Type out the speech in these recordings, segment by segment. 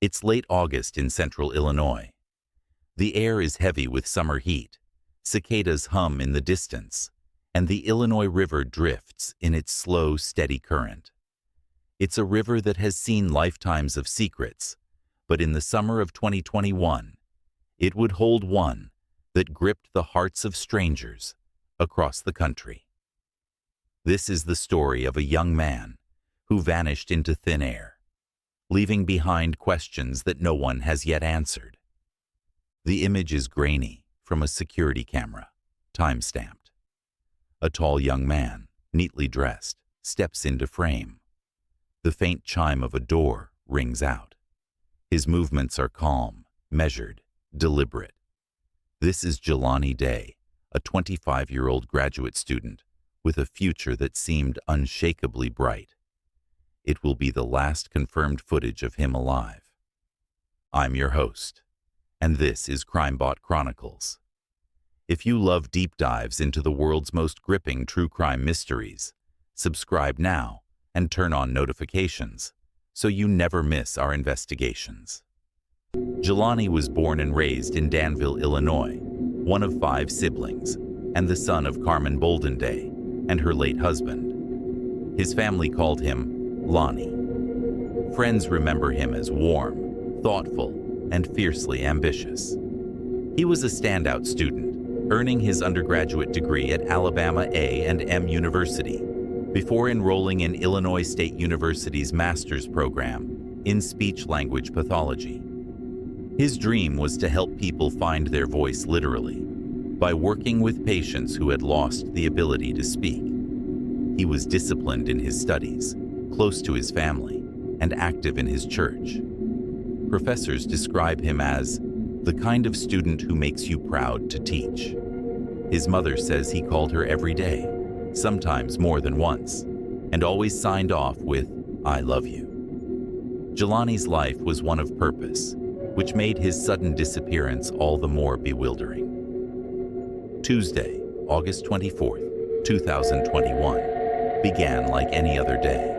It's late August in central Illinois. The air is heavy with summer heat, cicadas hum in the distance, and the Illinois River drifts in its slow, steady current. It's a river that has seen lifetimes of secrets, but in the summer of 2021, it would hold one that gripped the hearts of strangers across the country. This is the story of a young man who vanished into thin air, leaving behind questions that no one has yet answered. The image is grainy from a security camera, time-stamped. A tall young man, neatly dressed, steps into frame. The faint chime of a door rings out. His movements are calm, measured, deliberate. This is Jelani Day, a 25-year-old graduate student with a future that seemed unshakably bright. It will be the last confirmed footage of him alive. I'm your host, and this is CRIMEBOT Chronicles. If you love deep dives into the world's most gripping true crime mysteries, subscribe now and turn on notifications so you never miss our investigations. Jelani was born and raised in Danville, Illinois, one of 5 siblings, and the son of Carmen Bolden Day and her late husband. His family called him Lonnie. Friends remember him as warm, thoughtful, and fiercely ambitious. He was a standout student, earning his undergraduate degree at Alabama A&M University before enrolling in Illinois State University's master's program in speech-language pathology. His dream was to help people find their voice literally by working with patients who had lost the ability to speak. He was disciplined in his studies, close to his family, and active in his church. Professors describe him as the kind of student who makes you proud to teach. His mother says he called her every day, sometimes more than once, and always signed off with, "I love you." Jelani's life was one of purpose, which made his sudden disappearance all the more bewildering. Tuesday, August 24th, 2021, began like any other day.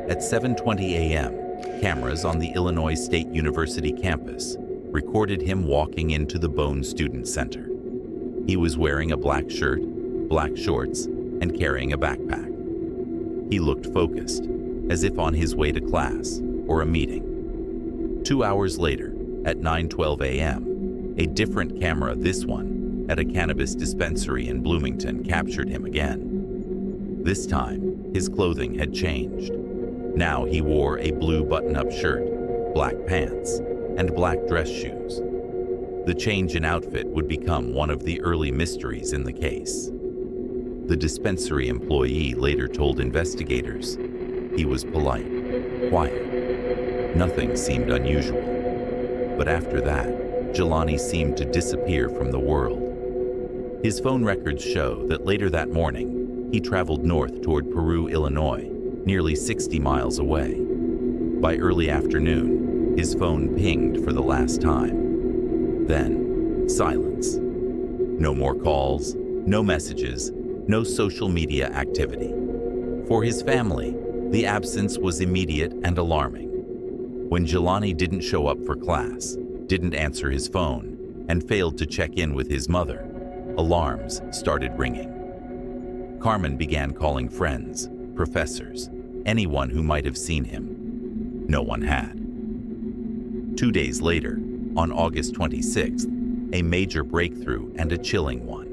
At 7:20 a.m., cameras on the Illinois State University campus recorded him walking into the Bone Student Center. He was wearing a black shirt, black shorts, and carrying a backpack. He looked focused, as if on his way to class or a meeting. 2 hours later, at 9:12 a.m., a different camera, this one at a cannabis dispensary in Bloomington, captured him again. This time, his clothing had changed. Now he wore a blue button-up shirt, black pants, and black dress shoes. The change in outfit would become one of the early mysteries in the case. The dispensary employee later told investigators he was polite, quiet. Nothing seemed unusual. But after that, Jelani seemed to disappear from the world. His phone records show that later that morning, he traveled north toward Peru, Illinois, nearly 60 miles away. By early afternoon, his phone pinged for the last time. Then, silence. No more calls, no messages, no social media activity. For his family, the absence was immediate and alarming. When Jelani didn't show up for class, didn't answer his phone, and failed to check in with his mother, alarms started ringing. Carmen began calling friends, professors, anyone who might have seen him. No one had. 2 days later, on August 26th, a major breakthrough and a chilling one.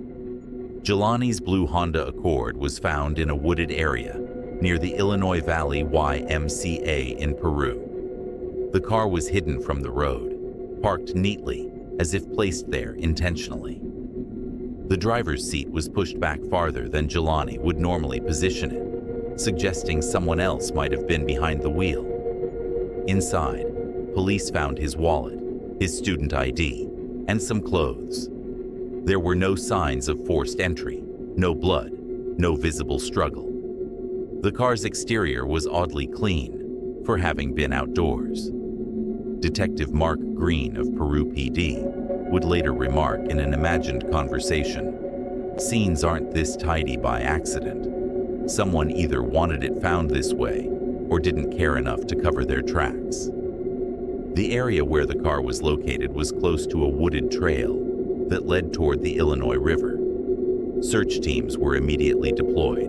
Jelani's blue Honda Accord was found in a wooded area near the Illinois Valley YMCA in Peru. The car was hidden from the road, parked neatly as if placed there intentionally. The driver's seat was pushed back farther than Jelani would normally position it, suggesting someone else might have been behind the wheel. Inside, police found his wallet, his student ID, and some clothes. There were no signs of forced entry, no blood, no visible struggle. The car's exterior was oddly clean for having been outdoors. Detective Mark Green of Peru PD would later remark in an imagined conversation, "Scenes aren't this tidy by accident. Someone either wanted it found this way or didn't care enough to cover their tracks." The area where the car was located was close to a wooded trail that led toward the Illinois River. Search teams were immediately deployed.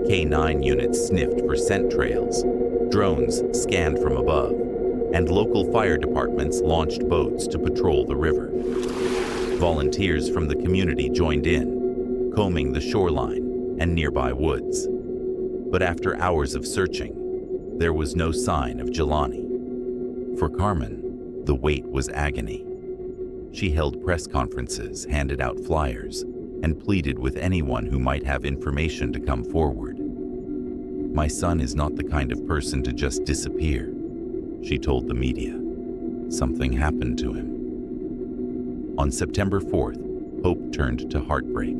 K-9 units sniffed for scent trails, drones scanned from above, and local fire departments launched boats to patrol the river. Volunteers from the community joined in, combing the shoreline and nearby woods. But after hours of searching, there was no sign of Jelani. For Carmen, the wait was agony. She held press conferences, handed out flyers, and pleaded with anyone who might have information to come forward. "My son is not the kind of person to just disappear," she told the media. "Something happened to him." On September 4th, hope turned to heartbreak.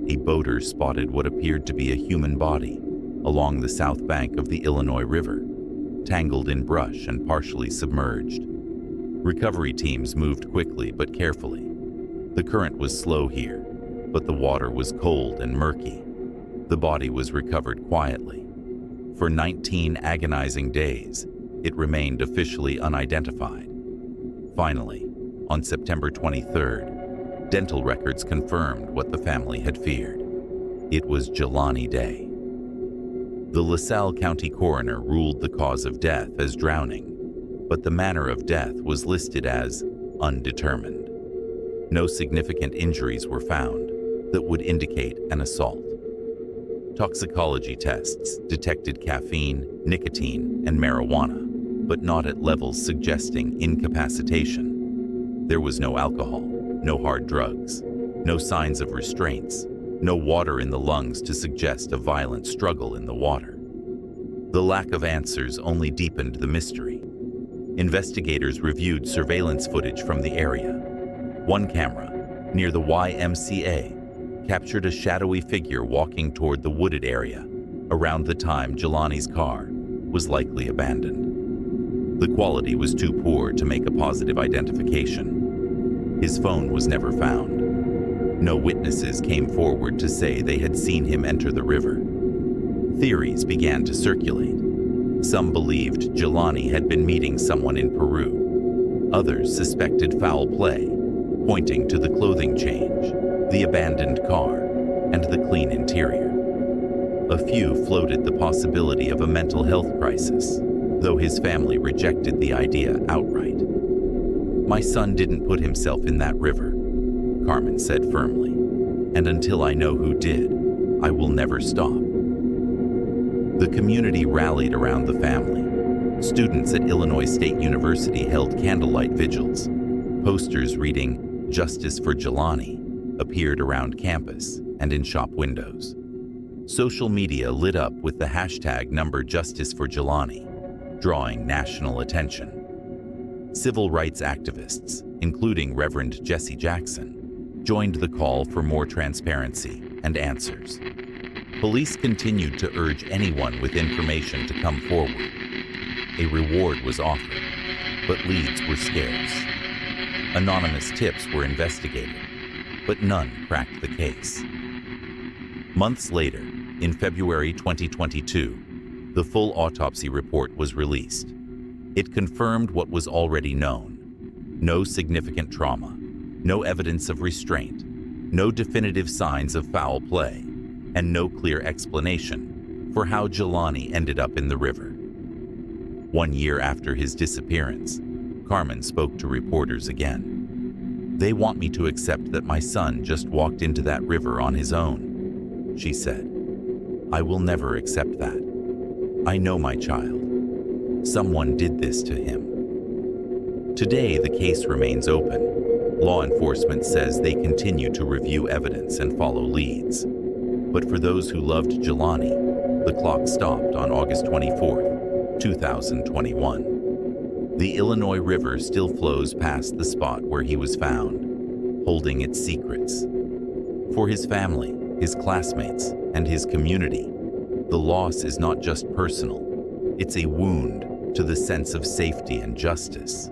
A boater spotted what appeared to be a human body along the south bank of the Illinois River, tangled in brush and partially submerged. Recovery teams moved quickly but carefully. The current was slow here, but the water was cold and murky. The body was recovered quietly. For 19 agonizing days, it remained officially unidentified. Finally, on September 23rd, dental records confirmed what the family had feared. It was Jelani Day. The LaSalle County coroner ruled the cause of death as drowning, but the manner of death was listed as undetermined. No significant injuries were found that would indicate an assault. Toxicology tests detected caffeine, nicotine, and marijuana, but not at levels suggesting incapacitation. There was no alcohol, no hard drugs, no signs of restraints, no water in the lungs to suggest a violent struggle in the water. The lack of answers only deepened the mystery. Investigators reviewed surveillance footage from the area. One camera, near the YMCA, captured a shadowy figure walking toward the wooded area around the time Jelani's car was likely abandoned. The quality was too poor to make a positive identification. His phone was never found. No witnesses came forward to say they had seen him enter the river. Theories began to circulate. Some believed Jelani had been meeting someone in Peru. Others suspected foul play, pointing to the clothing change, the abandoned car, and the clean interior. A few floated the possibility of a mental health crisis, though his family rejected the idea outright. "My son didn't put himself in that river," Carmen said firmly, "and until I know who did, I will never stop." The community rallied around the family. Students at Illinois State University held candlelight vigils. Posters reading "Justice for Jelani" appeared around campus and in shop windows. Social media lit up with the hashtag #JusticeForJelani, drawing national attention. Civil rights activists, including Reverend Jesse Jackson, joined the call for more transparency and answers. Police continued to urge anyone with information to come forward. A reward was offered, but leads were scarce. Anonymous tips were investigated, but none cracked the case. Months later, in February 2022, the full autopsy report was released. It confirmed what was already known: no significant trauma, no evidence of restraint, no definitive signs of foul play, and no clear explanation for how Jelani ended up in the river. 1 year after his disappearance, Carmen spoke to reporters again. "They want me to accept that my son just walked into that river on his own," she said. "I will never accept that. I know my child. Someone did this to him." Today, the case remains open. Law enforcement says they continue to review evidence and follow leads. But for those who loved Jelani, the clock stopped on August 24, 2021. The Illinois River still flows past the spot where he was found, holding its secrets. For his family, his classmates, and his community, the loss is not just personal, it's a wound to the sense of safety and justice.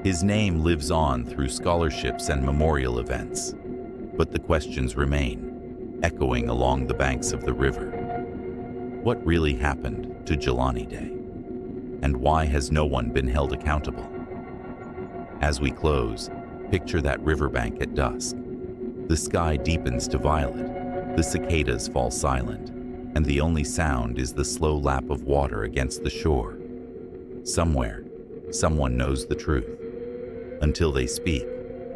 His name lives on through scholarships and memorial events, but the questions remain, echoing along the banks of the river. What really happened to Jelani Day? And why has no one been held accountable? As we close, picture that riverbank at dusk. The sky deepens to violet, the cicadas fall silent, and the only sound is the slow lap of water against the shore. Somewhere, someone knows the truth. Until they speak,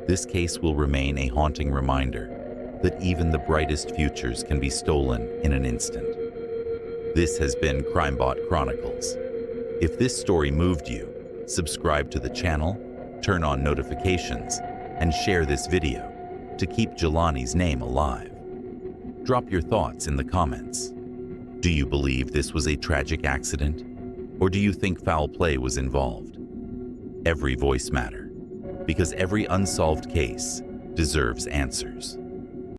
this case will remain a haunting reminder that even the brightest futures can be stolen in an instant. This has been CRIMEBOT Chronicles. If this story moved you, subscribe to the channel, turn on notifications, and share this video to keep Jelani's name alive. Drop your thoughts in the comments. Do you believe this was a tragic accident? Or do you think foul play was involved? Every voice matters, because every unsolved case deserves answers.